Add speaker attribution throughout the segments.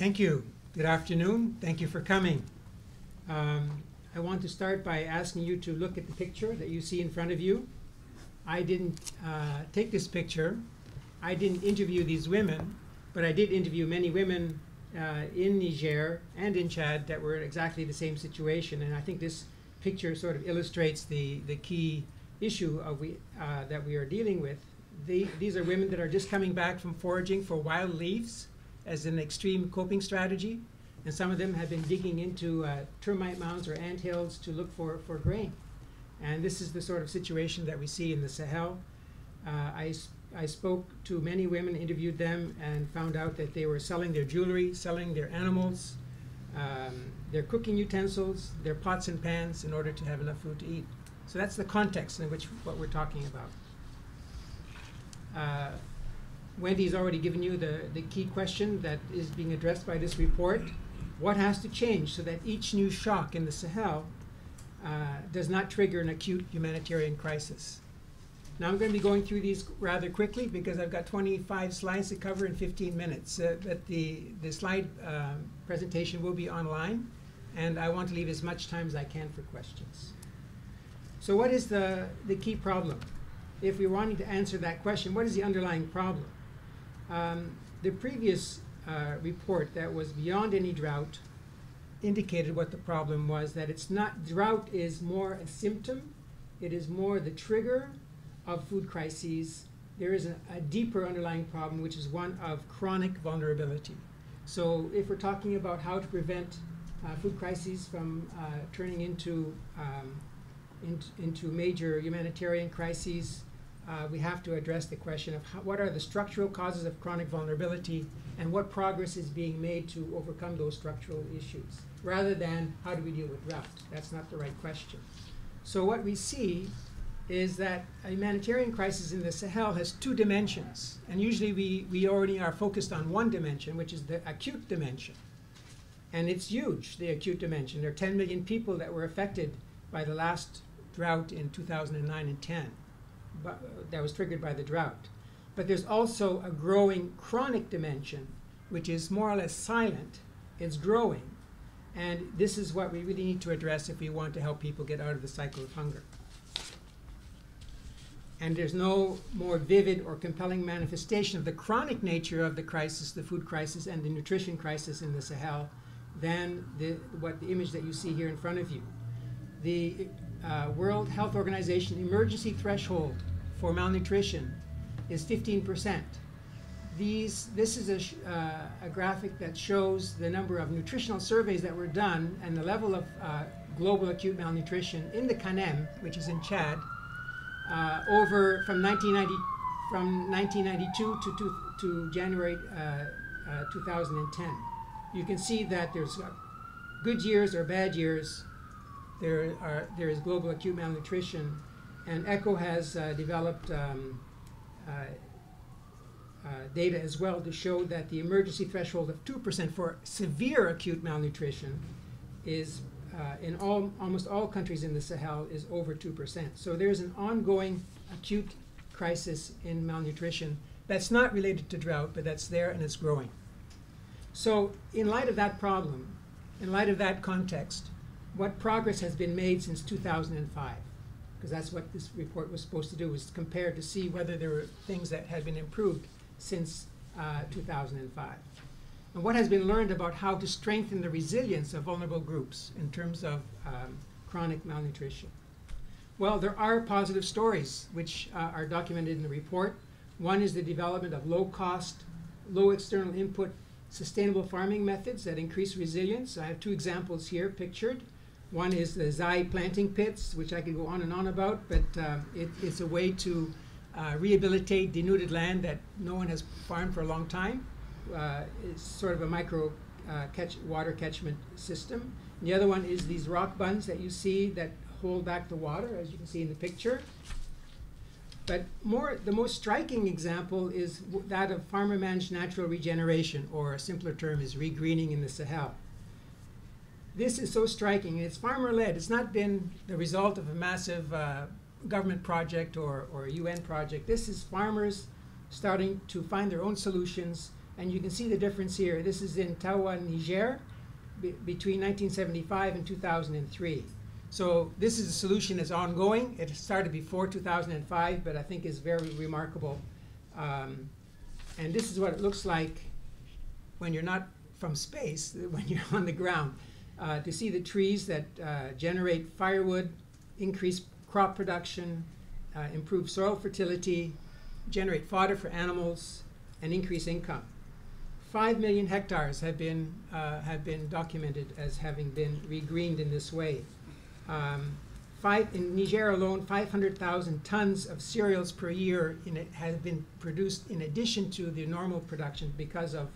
Speaker 1: Thank you. Good afternoon. Thank you for coming. I want to start by asking you to look at the picture that you see in front of you. I didn't take this picture. I didn't interview these women, but I did interview many women in Niger and in Chad that were in exactly the same situation. And I think this picture sort of illustrates the key issue that we are dealing with. These are women that are just coming back from foraging for wild leaves as an extreme coping strategy. And some of them have been digging into termite mounds or ant hills to look for grain. And this is the sort of situation that we see in the Sahel. I spoke to many women, interviewed them, and found out that they were selling their jewelry, selling their animals, their cooking utensils, their pots and pans in order to have enough food to eat. So that's the context in which what we're talking about. Wendy's already given you the key question that is being addressed by this report. What has to change so that each new shock in the Sahel does not trigger an acute humanitarian crisis? Now I'm going to be going through these rather quickly because I've got 25 slides to cover in 15 minutes. But the slide presentation will be online, and I want to leave as much time as I can for questions. So what is the key problem? If we're wanting to answer that question, what is the underlying problem? The previous report that was beyond any drought indicated what the problem was, that it's not, drought is more a symptom, it is more the trigger of food crises. There is a deeper underlying problem, which is one of chronic vulnerability. So if we're talking about how to prevent food crises from turning into major humanitarian crises, we have to address the question of what are the structural causes of chronic vulnerability and what progress is being made to overcome those structural issues, rather than how do we deal with drought. That's not the right question. So what we see is that a humanitarian crisis in the Sahel has two dimensions. And usually we already are focused on one dimension, which is the acute dimension. And it's huge, the acute dimension. There are 10 million people that were affected by the last drought in 2009 and 10. That was triggered by the drought. But there's also a growing chronic dimension, which is more or less silent. It's growing. And this is what we really need to address if we want to help people get out of the cycle of hunger. And there's no more vivid or compelling manifestation of the chronic nature of the crisis, the food crisis and the nutrition crisis in the Sahel, than the image that you see here in front of you. The World Health Organization emergency threshold for malnutrition is 15%. This is a graphic that shows the number of nutritional surveys that were done and the level of global acute malnutrition in the Kanem, which is in Chad, from 1992 to January 2010. You can see that there's good years or bad years. There is global acute malnutrition, and ECHO has developed data as well to show that the emergency threshold of 2% for severe acute malnutrition is in almost all countries in the Sahel is over 2%. So there's an ongoing acute crisis in malnutrition that's not related to drought, but that's there and it's growing. So in light of that problem, in light of that context, what progress has been made since 2005? Because that's what this report was supposed to do, was compare to see whether there were things that had been improved since 2005. And what has been learned about how to strengthen the resilience of vulnerable groups in terms of chronic malnutrition? Well, there are positive stories which are documented in the report. One is the development of low-cost, low external input, sustainable farming methods that increase resilience. I have two examples here pictured. One is the Zai planting pits, which I could go on and on about, but it's a way to rehabilitate denuded land that no one has farmed for a long time. It's sort of a micro water catchment system. And the other one is these rock buns that you see that hold back the water, as you can see in the picture. But the most striking example is that of farmer-managed natural regeneration, or a simpler term is regreening in the Sahel. This is so striking, and it's farmer-led. It's not been the result of a massive government project or a UN project. This is farmers starting to find their own solutions And you can see the difference here. This is in Tawa, Niger, between 1975 and 2003. So this is a solution that's ongoing. It started before 2005, but I think is very remarkable. And this is what it looks like when you're not from space, when you're on the ground, to see the trees that generate firewood, increase crop production, improve soil fertility, generate fodder for animals, and increase income. 5 million hectares have been documented as having been regreened in this way. In Niger alone, 500,000 tons of cereals per year has been produced in addition to the normal production because of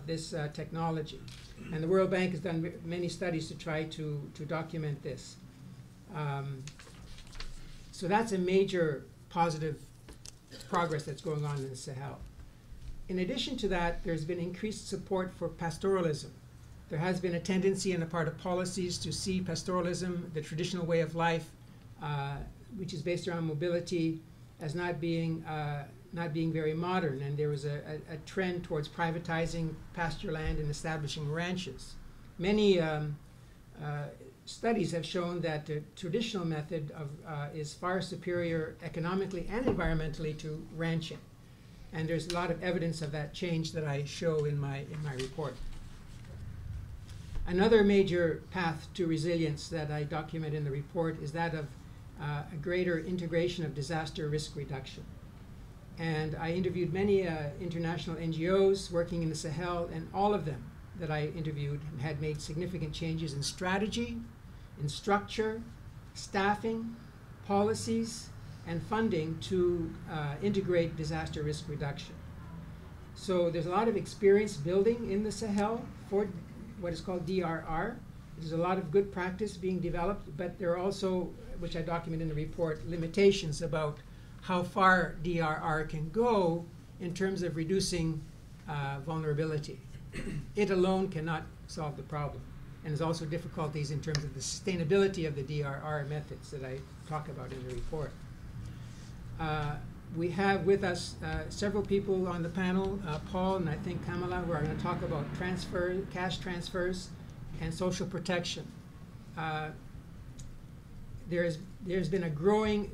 Speaker 1: this technology. And the World Bank has done many studies to try to document this. So that's a major positive progress that's going on in the Sahel. In addition to that, there's been increased support for pastoralism. There has been a tendency on the part of policies to see pastoralism, the traditional way of life, which is based around mobility, as not being very modern. And there was a trend towards privatizing pasture land and establishing ranches. Many studies have shown that the traditional method is far superior economically and environmentally to ranching. And there's a lot of evidence of that change that I show in my report. Another major path to resilience that I document in the report is that of a greater integration of disaster risk reduction. And I interviewed many international NGOs working in the Sahel, and all of them that I interviewed had made significant changes in strategy, in structure, staffing, policies, and funding to integrate disaster risk reduction. So there's a lot of experience building in the Sahel for what is called DRR. There's a lot of good practice being developed, but there are also, which I document in the report, limitations about how far DRR can go in terms of reducing vulnerability. It alone cannot solve the problem. And there's also difficulties in terms of the sustainability of the DRR methods that I talk about in the report. We have with us several people on the panel, Paul and I think Kamala, who are going to talk about cash transfers and social protection. There's growing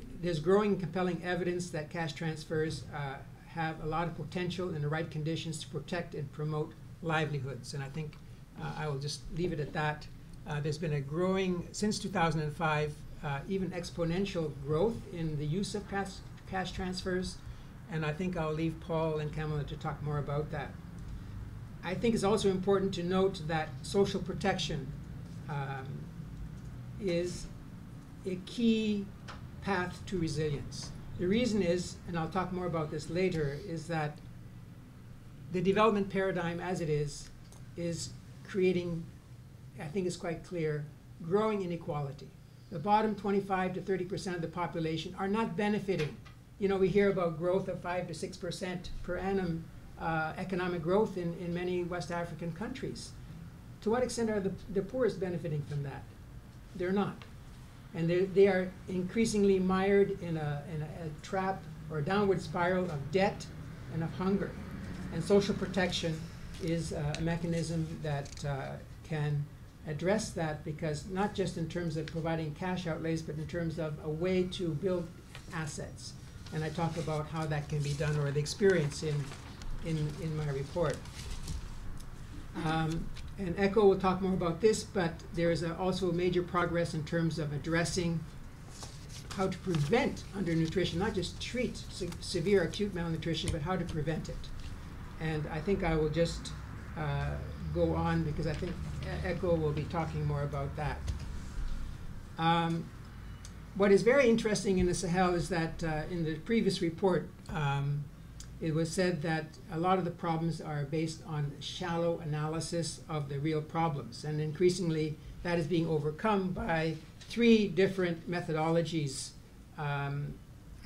Speaker 1: compelling evidence that cash transfers have a lot of potential in the right conditions to protect and promote livelihoods. And I think I will just leave it at that. There's been a growing, since 2005, even exponential growth in the use of cash transfers, and I think I'll leave Paul and Kamala to talk more about that. I think it's also important to note that social protection is a key path to resilience. The reason is, and I'll talk more about this later, is that the development paradigm as it is creating, I think it's quite clear, growing inequality. The bottom 25 to 30% of the population are not benefiting. You know, we hear about growth of 5 to 6% per annum economic growth in many West African countries. To what extent are the poorest benefiting from that? They're not. And they are increasingly mired in a trap or a downward spiral of debt and of hunger. And social protection is a mechanism that can address that, because not just in terms of providing cash outlays, but in terms of a way to build assets. And I talk about how that can be done, or the experience in my report. And ECHO will talk more about this, but there is also major progress in terms of addressing how to prevent undernutrition, not just treat severe acute malnutrition, but how to prevent it. And I think I will just go on, because I think ECHO will be talking more about that. What is very interesting in the Sahel is that in the previous report, it was said that a lot of the problems are based on shallow analysis of the real problems. And increasingly, that is being overcome by 3 different methodologies. And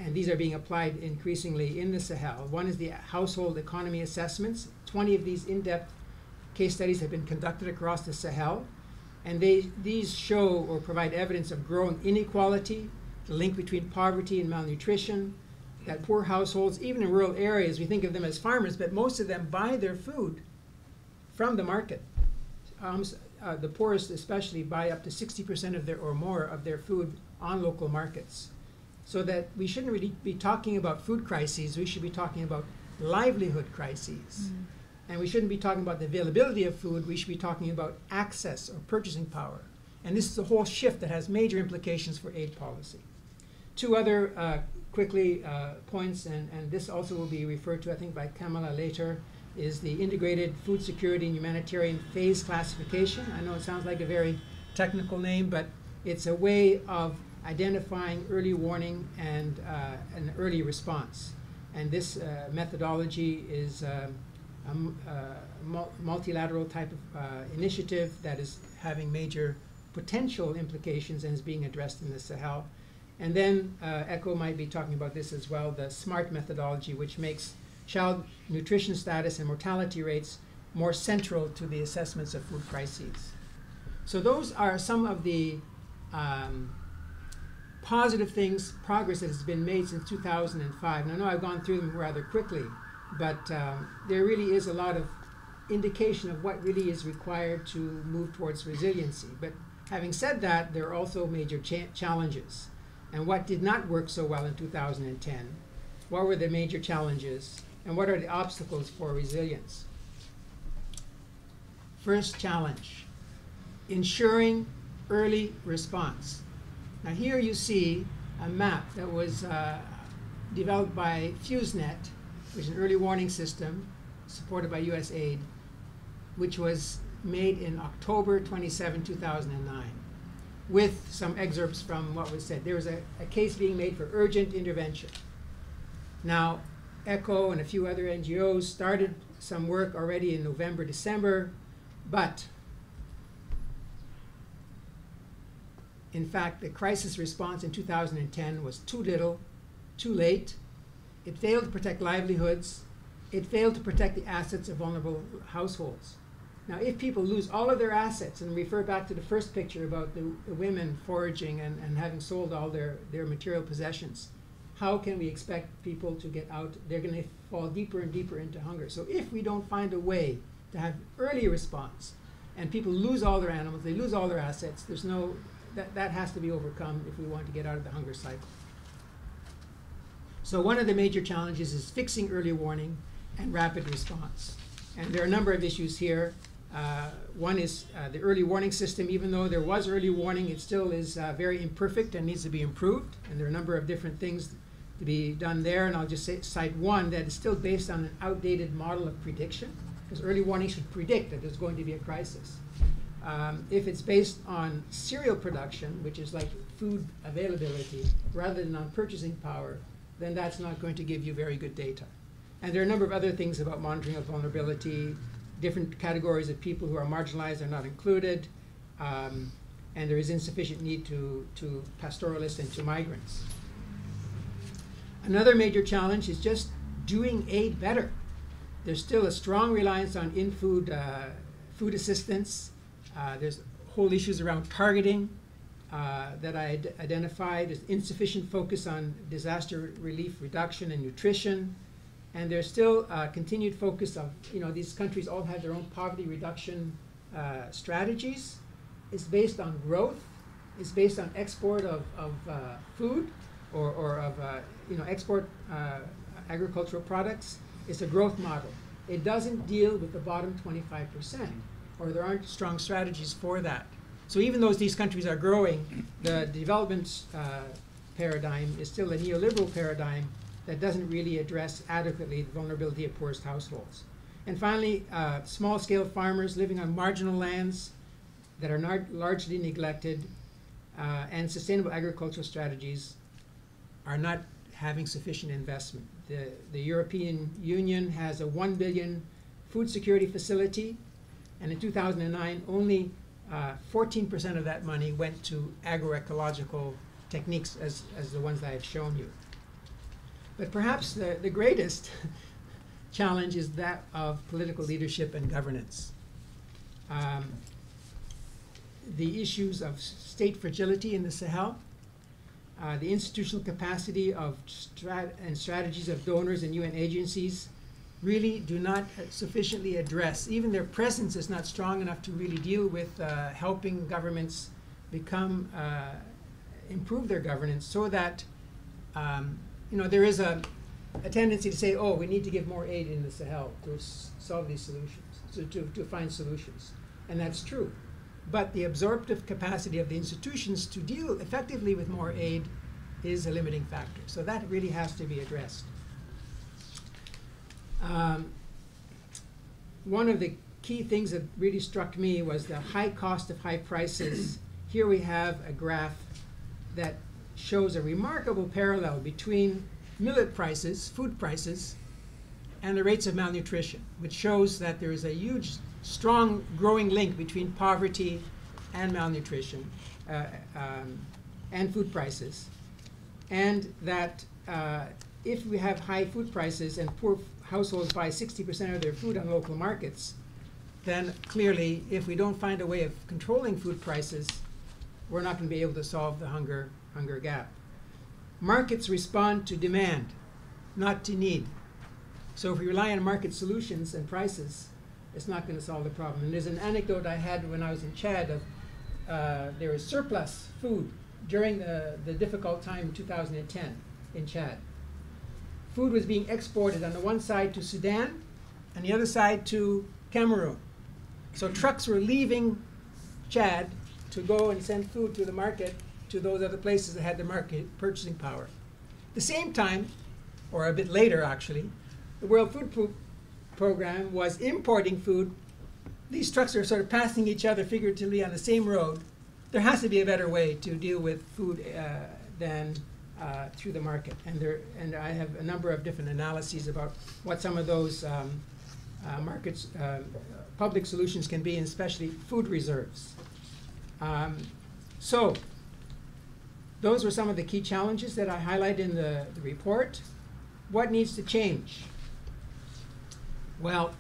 Speaker 1: these are being applied increasingly in the Sahel. One is the household economy assessments. 20 of these in-depth case studies have been conducted across the Sahel. And these show or provide evidence of growing inequality, the link between poverty and malnutrition, that poor households, even in rural areas, we think of them as farmers, but most of them buy their food from the market. The poorest especially buy up to 60% of their or more of their food on local markets. So that we shouldn't really be talking about food crises, we should be talking about livelihood crises. And we shouldn't be talking about the availability of food, we should be talking about access or purchasing power. And this is a whole shift that has major implications for aid policy. Two other points, and this also will be referred to, I think, by Kamala later, is the integrated food security and humanitarian phase classification. I know it sounds like a very technical name, but it's a way of identifying early warning and an early response. And this methodology is a multilateral type of initiative that is having major potential implications and is being addressed in the Sahel. And then ECHO might be talking about this as well, the SMART methodology, which makes child nutrition status and mortality rates more central to the assessments of food crises. So those are some of the positive things, progress that has been made since 2005. And I know I've gone through them rather quickly, but there really is a lot of indication of what really is required to move towards resiliency. But having said that, there are also major challenges. And what did not work so well in 2010? What were the major challenges? And what are the obstacles for resilience? First challenge, ensuring early response. Now here you see a map that was developed by FuseNet, which is an early warning system supported by US Aid, which was made in October 27, 2009, with some excerpts from what was said. There was a case being made for urgent intervention. Now, ECHO and a few other NGOs started some work already in November, December, but in fact, the crisis response in 2010 was too little, too late. It failed to protect livelihoods. It failed to protect the assets of vulnerable households. Now, if people lose all of their assets, and refer back to the first picture about the women foraging and having sold all their material possessions, how can we expect people to get out? They're going to fall deeper and deeper into hunger. So if we don't find a way to have early response, and people lose all their animals, they lose all their assets, there's no, that has to be overcome if we want to get out of the hunger cycle. So one of the major challenges is fixing early warning and rapid response. And there are a number of issues here. One is the early warning system. Even though there was early warning, it still is very imperfect and needs to be improved. And there are a number of different things to be done there. And I'll just cite one that is still based on an outdated model of prediction, because early warning should predict that there's going to be a crisis. If it's based on cereal production, which is like food availability, rather than on purchasing power, then that's not going to give you very good data. And there are a number of other things about monitoring of vulnerability. Different categories of people who are marginalized are not included, and there is insufficient need to pastoralists and to migrants. Another major challenge is just doing aid better. There's still a strong reliance on in-food food assistance. There's whole issues around targeting that I identified. There's insufficient focus on disaster relief reduction and nutrition. And there's still continued focus of, these countries all have their own poverty reduction strategies. It's based on growth. It's based on export of food or of, export agricultural products. It's a growth model. It doesn't deal with the bottom 25%, or there aren't strong strategies for that. So even though these countries are growing, the development paradigm is still a neoliberal paradigm that doesn't really address adequately the vulnerability of poorest households. And finally, small-scale farmers living on marginal lands that are largely neglected, and sustainable agricultural strategies are not having sufficient investment. The European Union has a 1 billion food security facility, and in 2009, only 14% of that money went to agroecological techniques as the ones that I have shown you. But perhaps the greatest challenge is that of political leadership and governance. The issues of state fragility in the Sahel. The institutional capacity of and strategies of donors and UN agencies really do not sufficiently address, even their presence is not strong enough to really deal with helping governments become, improve their governance, so that, there is a tendency to say, oh, we need to give more aid in the Sahel to solve these solutions, to find solutions. And that's true. But the absorptive capacity of the institutions to deal effectively with more aid is a limiting factor. So that really has to be addressed. One of the key things that really struck me was the high cost of high prices. Here we have a graph that shows a remarkable parallel between millet prices, food prices, and the rates of malnutrition, which shows that there is a huge, strong, growing link between poverty and malnutrition and food prices. And that if we have high food prices and poor households buy 60% of their food on local markets, then clearly, if we don't find a way of controlling food prices, we're not going to be able to solve the hunger gap. Markets respond to demand, not to need. So if we rely on market solutions and prices, it's not going to solve the problem. And there's an anecdote I had when I was in Chad of there was surplus food during the difficult time in 2010 in Chad. Food was being exported on the one side to Sudan and the other side to Cameroon. So trucks were leaving Chad to go and send food to the market to those other places that had the market purchasing power. At the same time, or a bit later actually, the World Food Program was importing food. These trucks are sort of passing each other figuratively on the same road. There has to be a better way to deal with food than through the market. And I have a number of different analyses about what some of those markets, public solutions can be, and especially food reserves. So those were some of the key challenges that I highlight in the report. What needs to change? Well,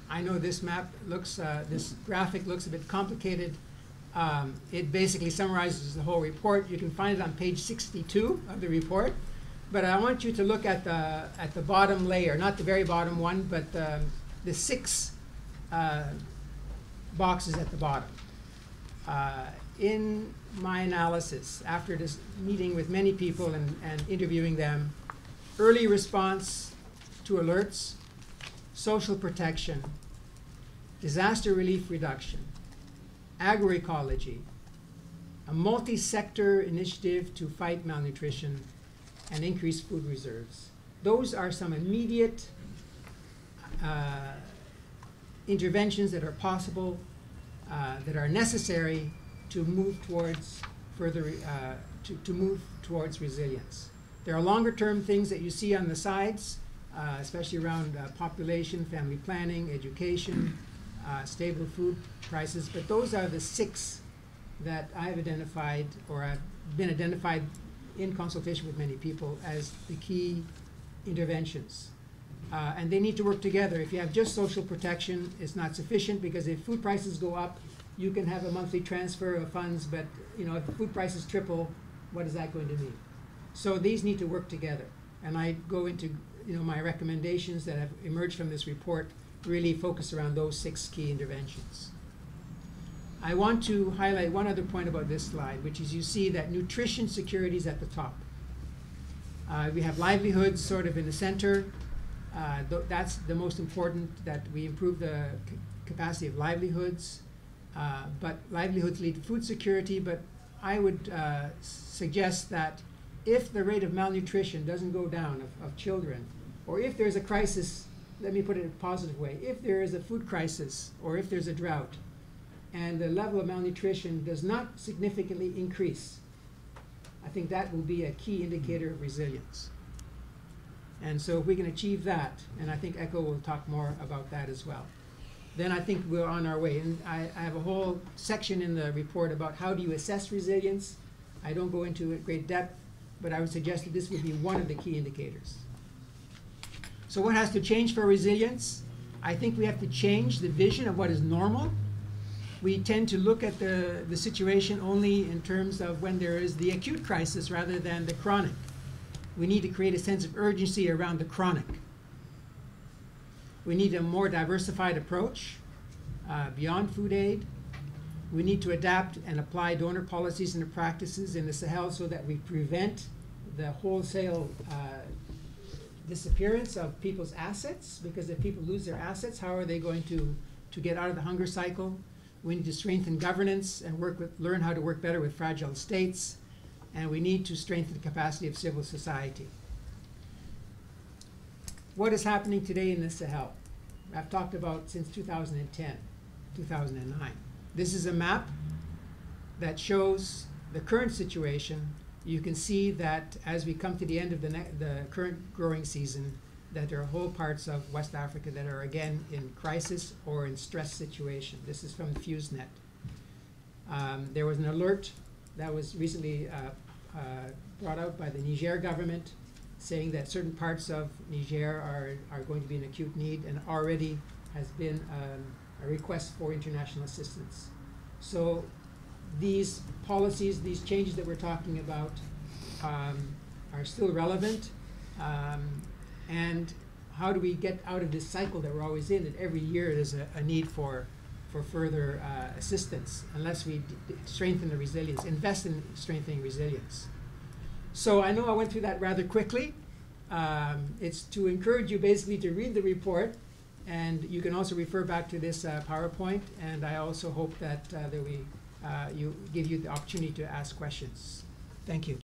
Speaker 1: I know this map looks, this graphic looks a bit complicated. It basically summarizes the whole report. You can find it on page 62 of the report. But I want you to look at the bottom layer, not the very bottom one, but the 6 boxes at the bottom. In my analysis, after this meeting with many people and interviewing them, early response to alerts, social protection, disaster relief reduction, agroecology, a multi-sector initiative to fight malnutrition, and increase food reserves. Those are some immediate interventions that are possible, that are necessary to move towards further, to move towards resilience. There are longer-term things that you see on the sides, especially around population, family planning, education, stable food prices, but those are the 6 that I've identified, or have been identified in consultation with many people, as the key interventions. And they need to work together. If you have just social protection, it's not sufficient, because if food prices go up, you can have a monthly transfer of funds, but if the food prices triple, what is that going to mean? So these need to work together. And I go into my recommendations that have emerged from this report really focus around those 6 key interventions. I want to highlight one other point about this slide, which is you see that nutrition security is at the top. We have livelihoods sort of in the center. That's the most important, that we improve the capacity of livelihoods. But livelihoods lead to food security, but I would suggest that if the rate of malnutrition doesn't go down of children, or if there's a crisis, let me put it in a positive way, if there is a food crisis or if there's a drought and the level of malnutrition does not significantly increase, I think that will be a key indicator of resilience. And so if we can achieve that, and I think ECHO will talk more about that as well, then I think we're on our way. And I have a whole section in the report about how do you assess resilience. I don't go into it great depth, but I would suggest that this would be one of the key indicators. So what has to change for resilience? I think we have to change the vision of what is normal we tend to look at the situation only in terms of when there is the acute crisis rather than the chronic. We need to create a sense of urgency around the chronic. We need a more diversified approach beyond food aid. We need to adapt and apply donor policies and practices in the Sahel so that we prevent the wholesale disappearance of people's assets, because if people lose their assets, how are they going to get out of the hunger cycle? We need to strengthen governance and learn how to work better with fragile states, and we need to strengthen the capacity of civil society. What is happening today in the Sahel? I've talked about since 2010, 2009. This is a map that shows the current situation. You can see that as we come to the end of the current growing season, that there are whole parts of West Africa that are again in crisis or in stress situation. This is from FuseNet. There was an alert that was recently brought out by the Niger government saying that certain parts of Niger are going to be in acute need, and already has been a request for international assistance. So these policies, these changes that we're talking about are still relevant. And how do we get out of this cycle that we're always in, that every year there's a need for further assistance unless we strengthen the resilience, invest in strengthening resilience. So I know I went through that rather quickly. It's to encourage you basically to read the report, and you can also refer back to this PowerPoint, and I also hope that give you the opportunity to ask questions. Thank you.